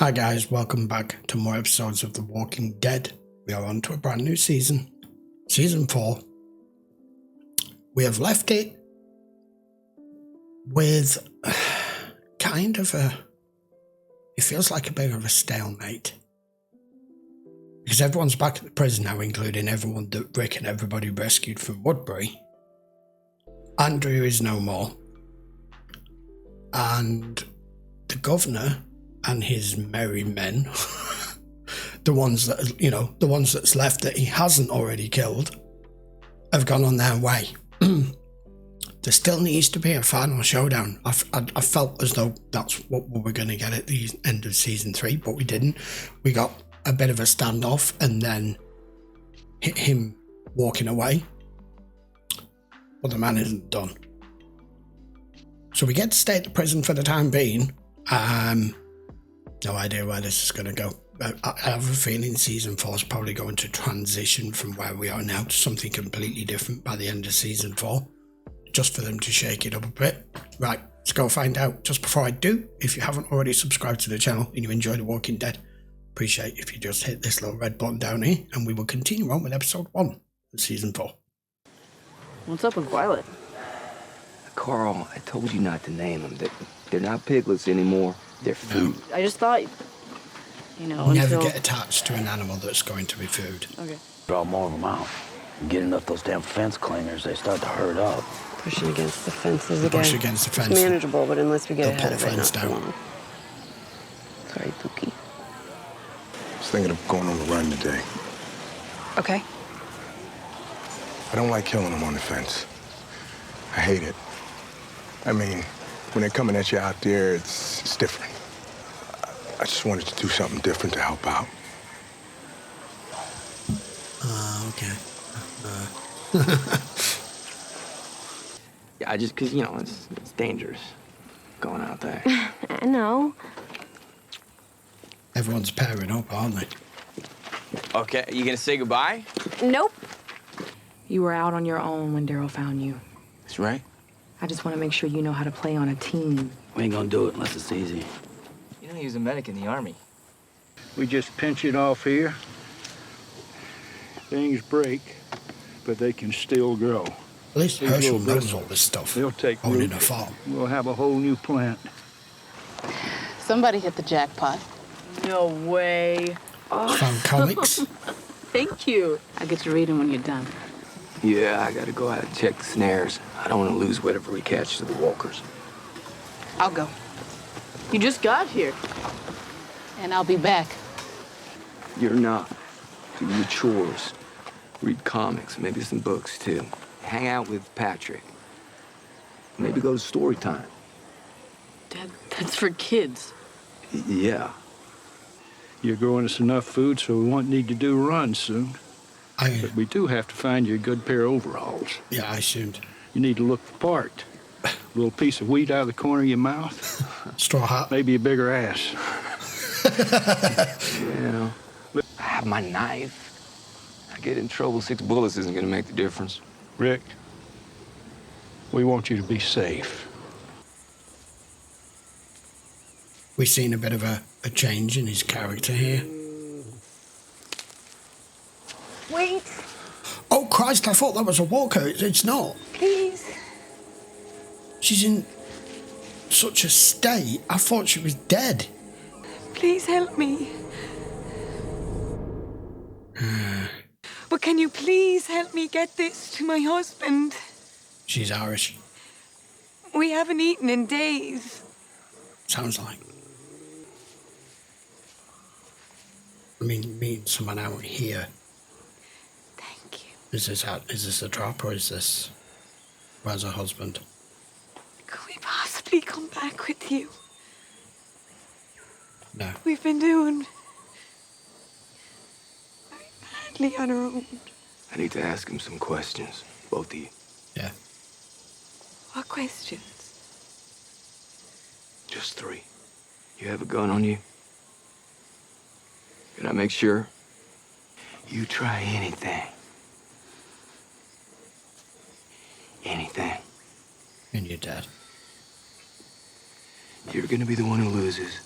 Hi guys, welcome back to more episodes of The Walking Dead. We are on to a brand new season, Season 4. We have left it with kind of it feels like a bit of a stalemate. Because everyone's back at the prison now, including everyone that Rick and everybody rescued from Woodbury. Andrew is no more. And the governor and his merry men, the ones that's left that he hasn't already killed, have gone on their way. There still needs to be a final showdown. I felt as though that's what we were going to get at the end of season 3, but we didn't. We got a bit of a standoff and then him walking away. But the man isn't done. So we get to stay at the prison for the time being. No idea where this is going to go. I have a feeling season 4 is probably going to transition from where we are now to something completely different by the end of season 4. Just for them to shake it up a bit. Right, let's go find out. Just before I do, if you haven't already subscribed to the channel and you enjoy The Walking Dead, appreciate if you just hit this little red button down here and we will continue on with episode 1 of season 4. What's up with Violet? Carl, I told you not to name them. They're not piglets anymore. They're food. I just thought, Never until... get attached to an animal that's going to be food. Okay. Draw more of them out. Get enough those damn fence clingers, they start to herd up. Pushing against the fences again. Push against the fence. It's manageable, but unless we get They'll ahead pull of it, fence not for down. long. Sorry, Pookie. I was thinking of going on a run today. Okay. I don't like killing them on the fence. I hate it. I mean, when they're coming at you out there, it's different. I just wanted to do something different to help out. Okay. Yeah, because, it's dangerous going out there. I know. Everyone's pairing up, aren't they? Okay, you gonna say goodbye? Nope. You were out on your own when Daryl found you. That's right. I just want to make sure you know how to play on a team. We ain't gonna do it unless it's easy. You know he was a medic in the Army. We just pinch it off here. Things break, but they can still grow. At least These Herschel little knows bits, all this stuff. They'll take Owning root. a farm. We'll have a whole new plant. Somebody hit the jackpot. No way. Found comics. Thank you. I'll get you reading when you're done. Yeah, I gotta go out and check the snares. I don't want to lose whatever we catch to the walkers. I'll go. You just got here. And I'll be back. You're not. Do your chores. Read comics, maybe some books, too. Hang out with Patrick. Maybe go to story time. Dad, that's for kids. Yeah. You're growing us enough food, so we won't need to do runs soon. I But we do have to find you a good pair of overalls. assumed. You need to look the part. A little piece of wheat out of the corner of your mouth. Straw hat. Maybe a bigger ass. Yeah. I have my knife. I get in trouble, 6 bullets isn't gonna make the difference. Rick, we want you to be safe. We've seen a bit of a change in his character here. Wait, Oh Christ, I thought that was a walker. It's not. please. She's in such a state. I thought she was dead. Please help me. But can you please help me get this to my husband? She's Irish. We haven't eaten in days. Sounds like. I mean, meeting someone out here. Thank you. Is this a drop or is this... Where's her husband? Could we possibly come back with you? No. We've been doing very badly on our own. I need to ask him some questions, both of you. Yeah. What questions? Just 3. You have a gun on you? Can I make sure? You try anything. Anything. And you're dead. You're gonna be the one who loses.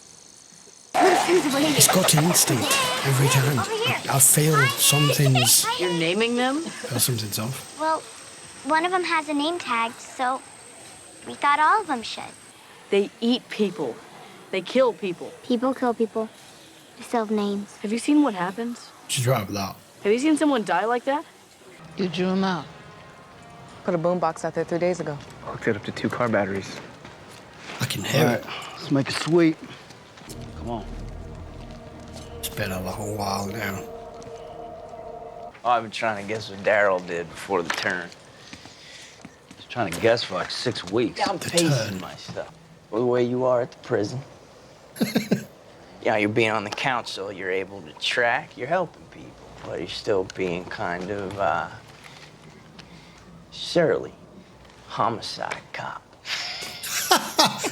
What if It's gut instinct every time. I feel something's... You're naming them? Feel something's off. Well, one of them has a name tag, so we thought all of them should. They eat people. They kill people. People kill people. They still have names. Have you seen what happens? She's right with that. Have you seen someone die like that? You drew him out. Put a boombox out there 3 days ago. Hooked it up to 2 car batteries. I can hear it. Let's make it sweet. Come on. It's been a little while now. Oh, I've been trying to guess what Daryl did before the turn. I was trying to guess for like 6 weeks. I'm pacing myself. Well, the way you are at the prison. You're being on the council, you're able to track, you're helping people, but you're still being kind of, surly. Homicide cop.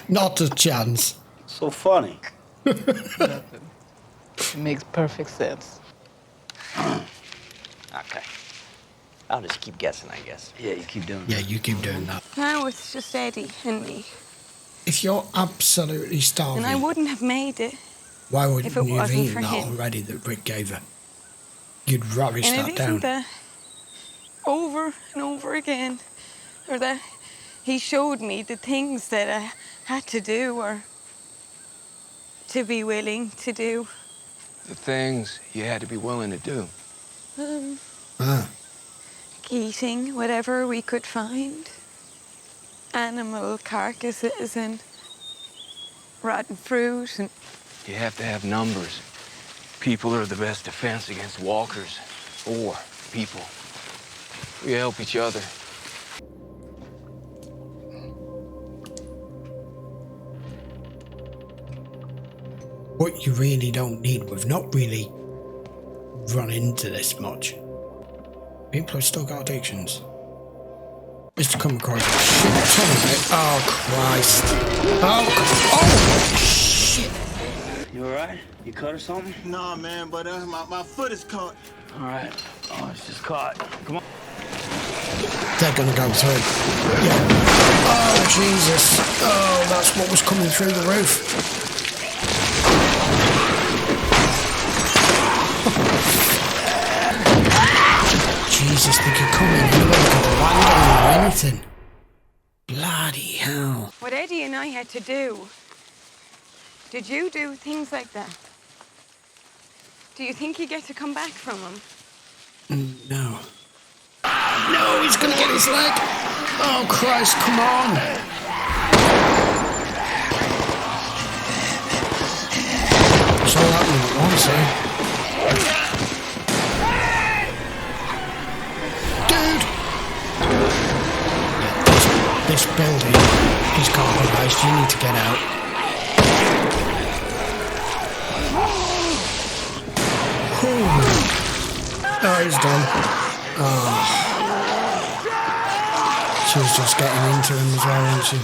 Not a chance. So funny. It makes perfect sense. Okay. I'll just keep guessing, I guess. Yeah, you keep doing Yeah, you keep doing that. Now it's just Eddie and me. If you're absolutely starving, And I wouldn't have made it. why wouldn't if it you have wasn't eaten for that him. already that Rick gave her? You'd ravish And that it down. isn't that over and over again, or that he showed me the things that I had to do or to be willing to do. The things you had to be willing to do. Eating whatever we could find. Animal carcasses and rotten fruit and... You have to have numbers. People are the best defense against walkers or people. We help each other. What you really don't need, we've not really run into this much. People have still got addictions. Is to come across a shit ton of it. Oh, Christ. Oh, shit. You all right? You cut or something? Nah, man, but my foot is caught. All right. Oh, it's just caught. Come on. They're gonna go through. Yeah. Oh, Jesus. Oh, that's what was coming through the roof. Jesus, they could come in anywhere, they could land on you or anything. Bloody hell. What Eddie and I had to do. Did you do things like that? Do you think you get to come back from them? No. No, he's gonna get his leg. Oh, Christ, come on. It's all happening at once, eh? Dude! Yeah, this building is compromised. You need to get out. Oh, he's done. Oh. She was just getting into him as well, wasn't she?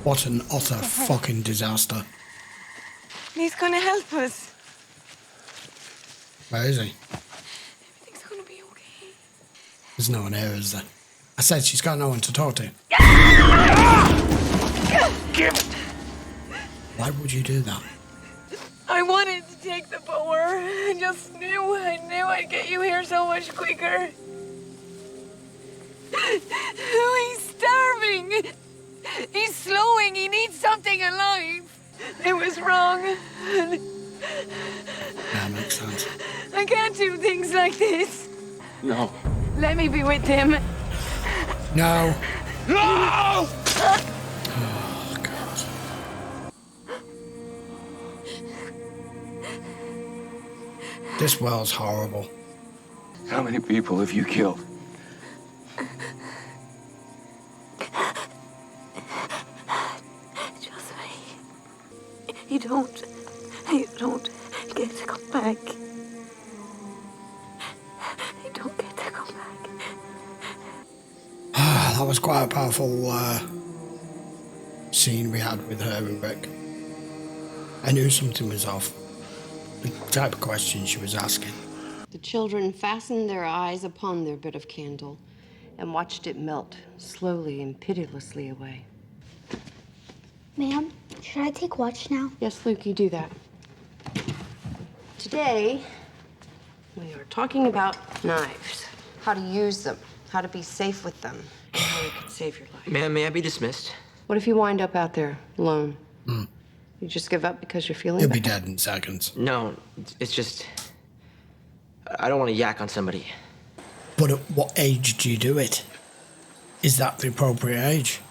What an utter fucking disaster. He's gonna help us. Where is he? Everything's gonna be okay. There's no one here, is there? I said she's got no one to talk to. Give it! Why would you do that? I wanted to take the power. I knew I'd get you here so much quicker. He's starving. He's slowing. He needs something alive. It was wrong. That makes sense. I can't do things like this. No. Let me be with him. No. No! Oh, God. This world's horrible. How many people have you killed? Just me. You don't get to come back. You don't get to come back. That was quite a powerful scene we had with her and Rick. I knew something was off. The type of questions she was asking. The children fastened their eyes upon their bit of candle and watched it melt slowly and pitilessly away. Ma'am, should I take watch now? Yes, Luke, you do that. Today, we are talking about knives, how to use them, how to be safe with them, and how they could save your life. Ma'am, may I be dismissed? What if you wind up out there alone? You just give up because you're feeling He'll bad? be dead in seconds. No, it's just... I don't want to yak on somebody. But at what age do you do it? Is that the appropriate age?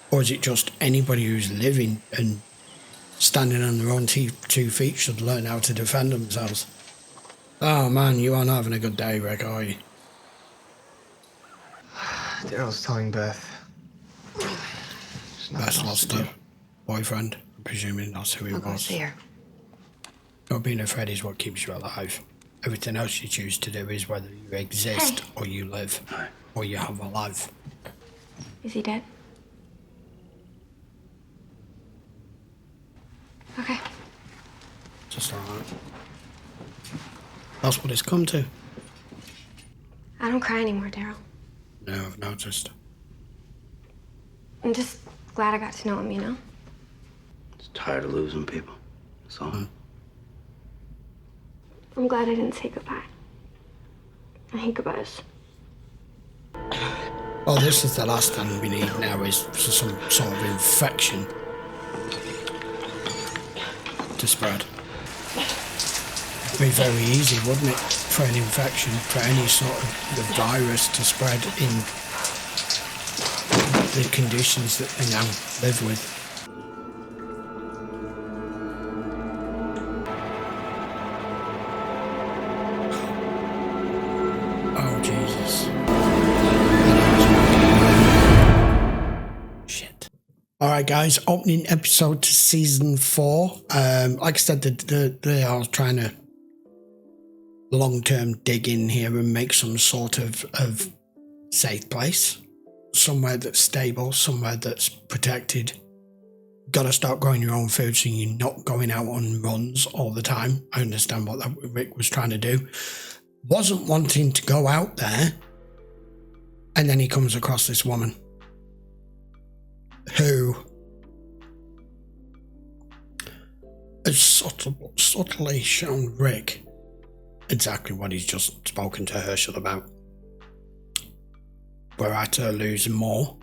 Or is it just anybody who's living and standing on their own 2 feet should learn how to defend themselves? Oh man, you aren't having a good day, Rick, are you? Daryl's telling Beth. Beth lost her boyfriend. I'm presuming that's who he I'll go was. see her. Not being afraid is what keeps you alive. Everything else you choose to do is whether you exist or you live, or you have a life. Is he dead? Okay. Just alright. That's what it's come to. I don't cry anymore, Daryl. No, I've noticed. I'm just glad I got to know him, you know? Just tired of losing people. That's all. I'm glad I didn't say goodbye. I hate goodbyes. Well, this is the last thing we need now is some sort of infection to spread. It'd be very easy, wouldn't it, for an infection, for any sort of virus to spread in the conditions that they now live with. Oh, Jesus. Shit. Alright guys, opening episode to season 4. Like I said, they are trying to long-term dig in here and make some sort of safe place. Somewhere that's stable, somewhere that's protected. Gotta start growing your own food so you're not going out on runs all the time. I understand what that Rick was trying to do. Wasn't wanting to go out there, and then he comes across this woman who has subtly shown Rick exactly what he's just spoken to Herschel about. We're at her losing more.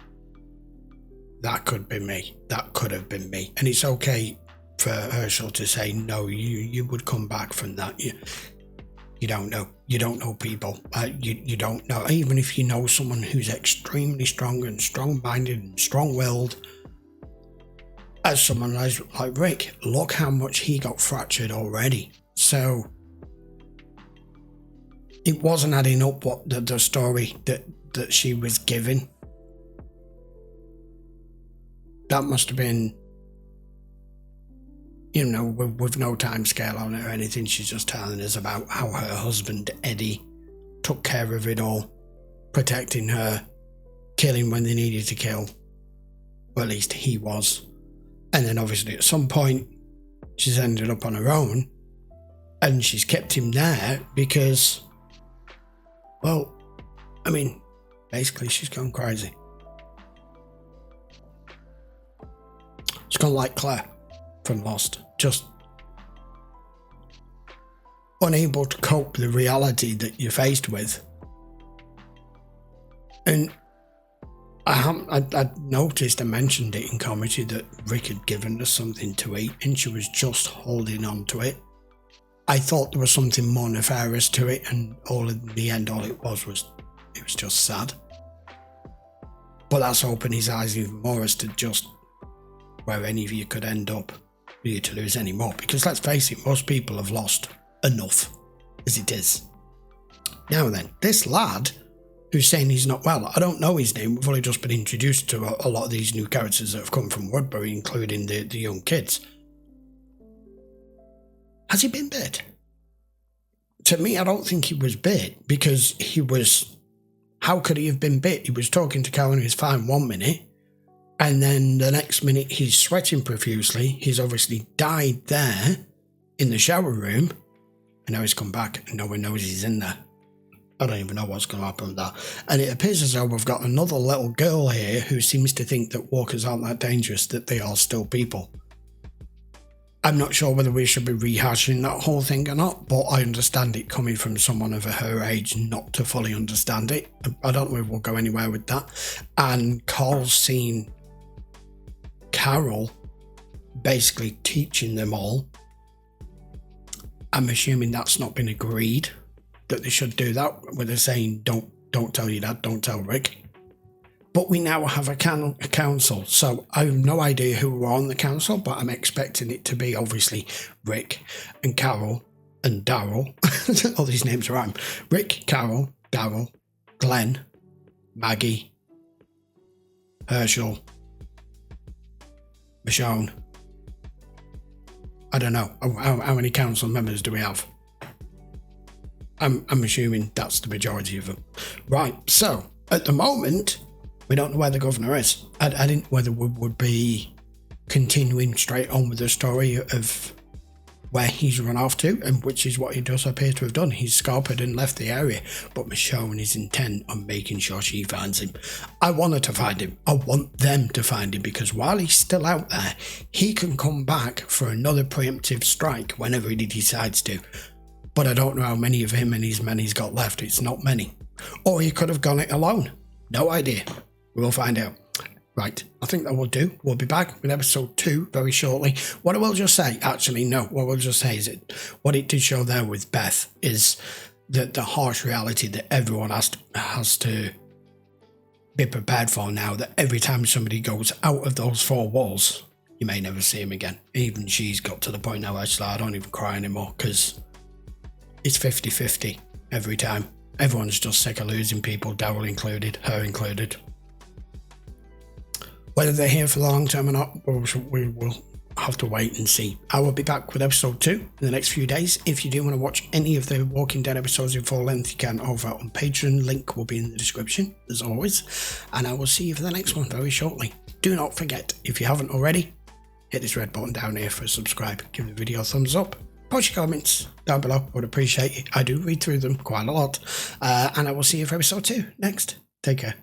That could be me. That could have been me. And it's okay for Herschel to say, no, you would come back from that. You don't know. You don't know people. You don't know. Even if you know someone who's extremely strong and strong-minded and strong-willed, as someone like Rick, look how much he got fractured already. So it wasn't adding up what the story that she was given. That must have been, you know, with no time scale on it or anything. She's just telling us about how her husband, Eddie, took care of it all, protecting her, killing when they needed to kill. Or at least he was. And then obviously at some point, she's ended up on her own, and she's kept him there because, well, I mean, basically she's gone crazy. She's gone like Claire from Lost, just unable to cope with the reality that you're faced with. And I noticed, I mentioned it in commentary, that Rick had given us something to eat and she was just holding on to it. I thought there was something more nefarious to it, and all in the end, all it was just sad. But that's opened his eyes even more as to just where any of you could end up for you to lose any more. Because let's face it, most people have lost enough as it is. Now then, this lad who's saying he's not well, I don't know his name. We've only just been introduced to a lot of these new characters that have come from Woodbury, including the young kids. Has he been bit? To me, I don't think he was bit, because he was... How could he have been bit? He was talking to Karen, he was fine 1 minute, and then the next minute he's sweating profusely. He's obviously died there in the shower room, and now he's come back and no one knows he's in there. I don't even know what's going to happen with that. And it appears as though we've got another little girl here who seems to think that walkers aren't that dangerous, that they are still people. I'm not sure whether we should be rehashing that whole thing or not, but I understand it coming from someone of her age not to fully understand it. I don't know if we'll go anywhere with that. And Carl's seen Carol basically teaching them all. I'm assuming that's not been agreed, that they should do that, where they're saying, don't tell your dad, don't tell Rick. But we now have a council, so I have no idea who are on the council, but I'm expecting it to be obviously Rick and Carol and Daryl. All these names rhyme. Rick, Carol, Daryl, Glenn, Maggie, Herschel, Michonne. I don't know. How many council members do we have? I'm assuming that's the majority of them. Right, so at the moment, we don't know where the governor is. I didn't know whether we would be continuing straight on with the story of where he's run off to, and which is what he does appear to have done. He's scalped and left the area, but Michonne is intent on making sure she finds him. I want her to find him. I want them to find him, because while he's still out there, he can come back for another preemptive strike whenever he decides to. But I don't know how many of him and his men he's got left. It's not many. Or he could have gone it alone. No idea. We'll find out. Right, I think that will do. We'll be back with episode 2 very shortly. What I will just say, actually, no, what we'll just say is what it did show there with Beth is that the harsh reality that everyone has to be prepared for now, that every time somebody goes out of those 4 walls, you may never see him again. Even she's got to the point now, actually, I don't even cry anymore, because it's 50-50 every time. Everyone's just sick of losing people, Daryl included, her included. Whether they're here for the long term or not, we will have to wait and see. I will be back with episode 2 in the next few days. If you do want to watch any of the Walking Dead episodes in full length, you can over on Patreon. Link will be in the description, as always. And I will see you for the next one very shortly. Do not forget, if you haven't already, hit this red button down here for subscribe. Give the video a thumbs up. Post your comments down below. I would appreciate it. I do read through them quite a lot. And I will see you for episode 2 next. Take care.